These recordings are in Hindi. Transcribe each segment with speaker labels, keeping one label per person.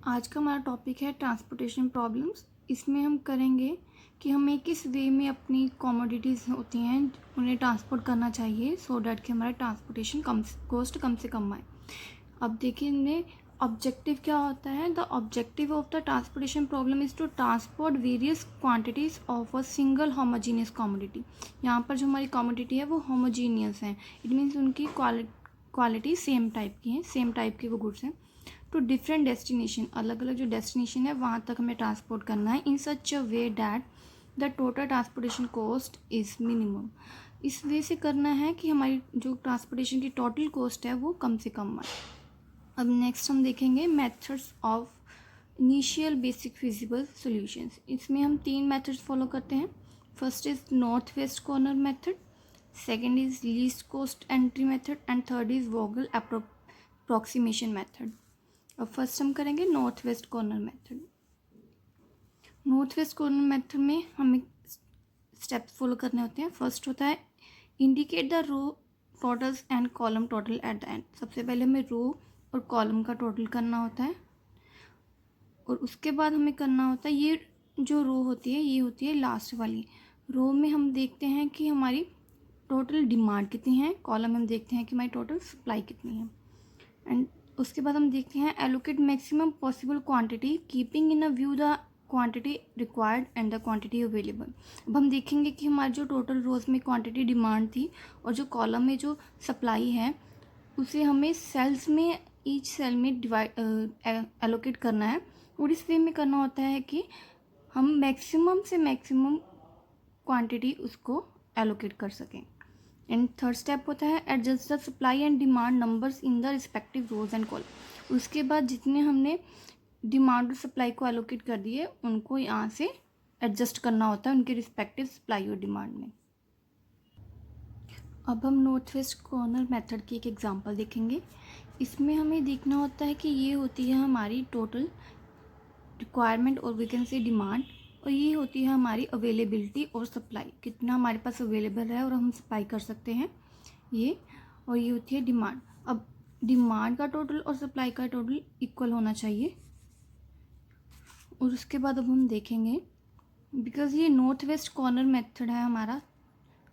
Speaker 1: आज का हमारा टॉपिक है ट्रांसपोर्टेशन प्रॉब्लम्स। इसमें हम करेंगे कि हमें किस वे में अपनी कमोडिटीज़ होती हैं उन्हें ट्रांसपोर्ट करना चाहिए सो डैट कि हमारा ट्रांसपोर्टेशन कॉस्ट कम से कम आए। अब देखिए इनमें ऑब्जेक्टिव क्या होता है। The objective of the transportation problem is to transport various quantities of a single homogeneous commodity. यहाँ पर जो हमारी कमोडिटी है वो होमोजीनियस है। इट मीन्स उनकी क्वालिटी सेम टाइप की है, सेम टाइप के वो गुड्स हैं। टू डिफरेंट डेस्टिनेशन, अलग अलग जो डेस्टिनेशन है वहाँ तक हमें ट्रांसपोर्ट करना है in such a way that the total transportation cost is minimum. इस वे से करना है कि हमारी जो ट्रांसपोर्टेशन की टोटल कॉस्ट है वो कम से कम आए। अब नेक्स्ट हम देखेंगे methods of initial basic feasible solutions. इसमें हम 3 मेथड्स फॉलो करते हैं। First is north west corner method, second is least cost entry method and third is Vogel approximation method. अब फर्स्ट हम करेंगे north west corner method. North west corner method में हमें स्टेप्स फॉलो करने होते हैं। फर्स्ट होता है indicate the row totals and column total at the end. सबसे पहले हमें रो और कॉलम का टोटल करना होता है और उसके बाद हमें करना होता है, ये जो रो होती है ये होती है लास्ट वाली रो में हम देखते हैं कि हमारी टोटल डिमांड कितनी है, कॉलम में हम देखते हैं कि हमारी टोटल सप्लाई कितनी है एंड उसके बाद हम देखते हैं allocate maximum possible quantity keeping in a view the quantity required and the quantity available. अब हम देखेंगे कि हमारी जो टोटल रोज़ में क्वांटिटी डिमांड थी और जो कॉलम में जो सप्लाई है उसे हमें सेल्स में ईच सेल में डिवाइड एलोकेट करना है और इस वे में करना होता है कि हम मैक्सिमम से मैक्सिमम क्वांटिटी उसको एलोकेट कर सकें। एंड थर्ड स्टेप होता है adjust the supply and demand numbers in the respective rows and column. उसके बाद जितने हमने डिमांड और सप्लाई को एलोकेट कर दिए उनको यहाँ से एडजस्ट करना होता है उनके रिस्पेक्टिव सप्लाई और डिमांड में। अब हम नॉर्थ वेस्ट कॉर्नर मेथड की एक एग्जांपल देखेंगे। इसमें हमें देखना होता है कि ये होती है हमारी टोटल रिक्वायरमेंट और वी कैन से डिमांड और ये होती है हमारी अवेलेबिलिटी और सप्लाई, कितना हमारे पास अवेलेबल है और हम सप्लाई कर सकते हैं ये, और ये होती है डिमांड। अब डिमांड का टोटल और सप्लाई का टोटल इक्वल होना चाहिए और उसके बाद अब हम देखेंगे बिकॉज ये नॉर्थ वेस्ट कॉर्नर मेथड है हमारा।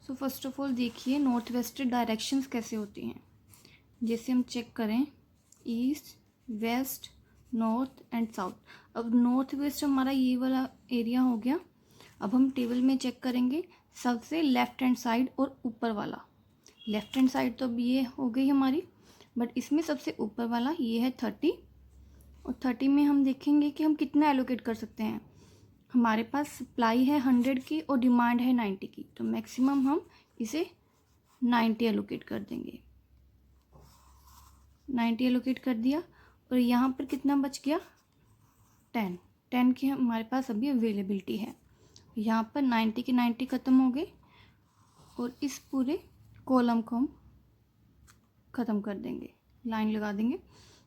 Speaker 1: सो फर्स्ट ऑफ ऑल देखिए नॉर्थ वेस्ट डायरेक्शंस कैसे होती हैं। जैसे हम चेक करें east west north and south. अब नॉर्थ वेस्ट हमारा ये वाला एरिया हो गया। अब हम टेबल में चेक करेंगे सबसे लेफ्ट हैंड साइड और ऊपर वाला। लेफ्ट हैंड साइड तो अब ये हो गई हमारी, बट इसमें सबसे ऊपर वाला ये है 30 और 30 में हम देखेंगे कि हम कितना एलोकेट कर सकते हैं। हमारे पास सप्लाई है 100 की और डिमांड है 90 की, तो मैक्सिमम हम इसे 90 एलोकेट कर देंगे। 90 एलोकेट कर दिया और यहाँ पर कितना बच गया 10 की हमारे पास अभी अवेलेबिलिटी है। यहाँ पर 90 की 90 ख़त्म हो गए और इस पूरे कॉलम को हम ख़त्म कर देंगे, लाइन लगा देंगे।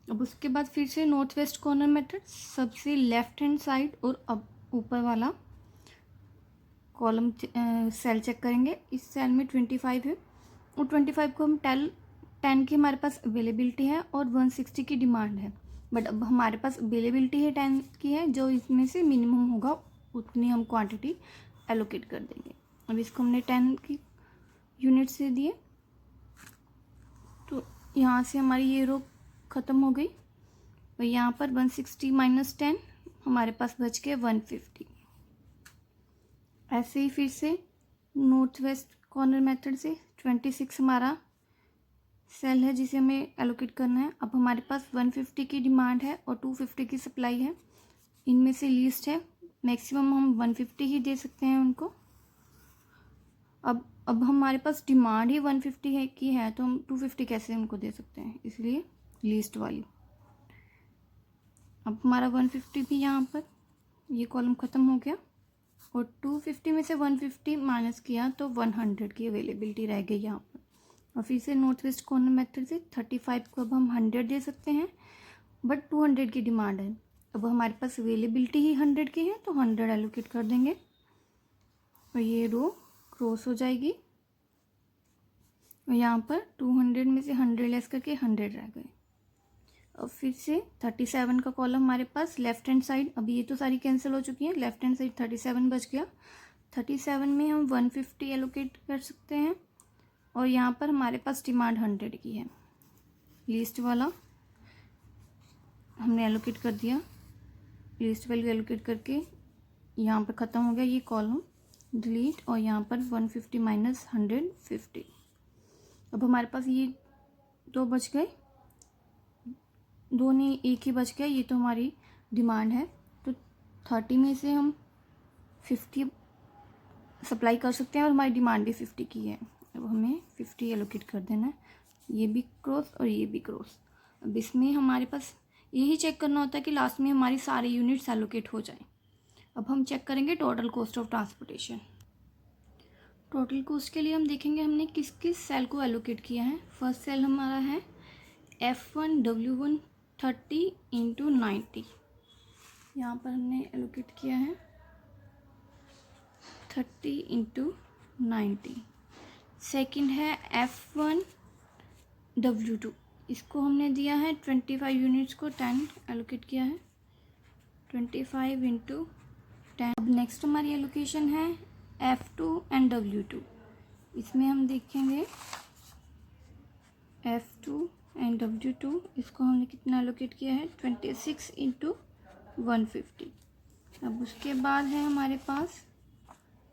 Speaker 1: अब उसके बाद फिर से नॉर्थ वेस्ट कॉर्नर मेथड, सबसे लेफ्ट हैंड साइड और अब ऊपर वाला कॉलम सेल चेक करेंगे। इस सेल में 25 है और 25 को हम 10 की हमारे पास अवेलेबिलिटी है और 160 की डिमांड है, बट अब हमारे पास अवेलेबिलिटी है 10 की है, जो इसमें से मिनिमम होगा उतनी हम क्वांटिटी एलोकेट कर देंगे। अब इसको हमने 10 की यूनिट से दिए तो यहाँ से हमारी ये रो ख़त्म हो गई और यहाँ पर 160 माइनस 10 हमारे पास बच के 150। ऐसे ही फिर से नॉर्थ वेस्ट कॉर्नर मेथड से 26 हमारा सेल है जिसे हमें एलोकेट करना है। अब हमारे पास 150 की डिमांड है और 250 की सप्लाई है, इनमें से लीस्ट है, मैक्सिमम हम 150 ही दे सकते हैं उनको। अब हमारे पास डिमांड ही 150 है की है तो हम 250 कैसे उनको दे सकते हैं, इसलिए लीस्ट वाली। अब हमारा 150 भी यहाँ पर ये कॉलम ख़त्म हो गया और 250 में से 150 माइनस किया तो 100 की अवेलेबिलिटी रह गई यहाँ पर। और फिर से नॉर्थ वेस्ट कॉर्नर मेथड से 35 को अब हम 100 दे सकते हैं, बट 200 की डिमांड है। अब हमारे पास अवेलेबिलिटी ही 100 की है तो 100 एलोकेट कर देंगे और ये रो क्रॉस हो जाएगी और यहाँ पर 200 में से 100 लेस करके 100 रह गए। अब फिर से 37 का कॉलम हमारे पास लेफ्ट हैंड साइड, अभी ये तो सारी कैंसिल हो चुकी हैं, लेफ्ट हैंड साइड 37 बच गया। 37 में हम 150 एलोकेट कर सकते हैं और यहाँ पर हमारे पास डिमांड 100 की है। लीस्ट वाला हमने एलोकेट कर दिया, लीस्ट वैल्यू एलोकेट करके यहाँ पर ख़त्म हो गया ये कॉलम, डिलीट, और यहाँ पर 150 माइनस 150। अब हमारे पास ये दो बच गए, दो नहीं एक ही बच गया, ये तो हमारी डिमांड है। तो 30 में से हम 50 सप्लाई कर सकते हैं और हमारी डिमांड भी 50 की है। अब हमें 50 एलोकेट कर देना है, ये भी क्रॉस और ये भी क्रॉस। अब इसमें हमारे पास यही चेक करना होता है कि लास्ट में हमारी सारी यूनिट्स एलोकेट हो जाए। अब हम चेक करेंगे total cost of transportation. Total cost के लिए हम देखेंगे हमने किस किस सेल को एलोकेट किया है। फर्स्ट सेल हमारा है F1W1 30 × 90, यहाँ पर हमने एलोकेट किया है 30 × 90। सेकंड है F1W2, इसको हमने दिया है 25 यूनिट्स को 10 एलोकेट किया है, 25 × 10। अब नेक्स्ट हमारी एलोकेशन है F2 एंड W2, इसमें हम देखेंगे F2 एंड W2, इसको हमने कितना एलोकेट किया है 26 × 150। अब उसके बाद है हमारे पास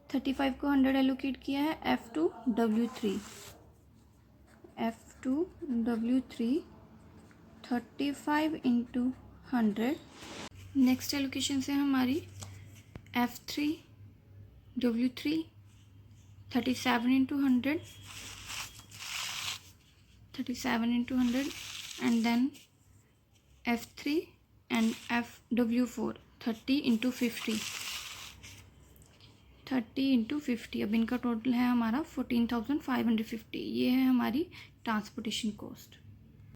Speaker 1: 35 को 100 एलोकेट किया है F2W3, F2W3 35 × 100। नेक्स्ट एलोकेशन से हमारी F3W3 37 × 100, 37 × 100, and then F3 and FW4 30 × 50, 30 × 50। अब इनका टोटल है हमारा 14,550। ये है हमारी ट्रांसपोर्टेशन कॉस्ट।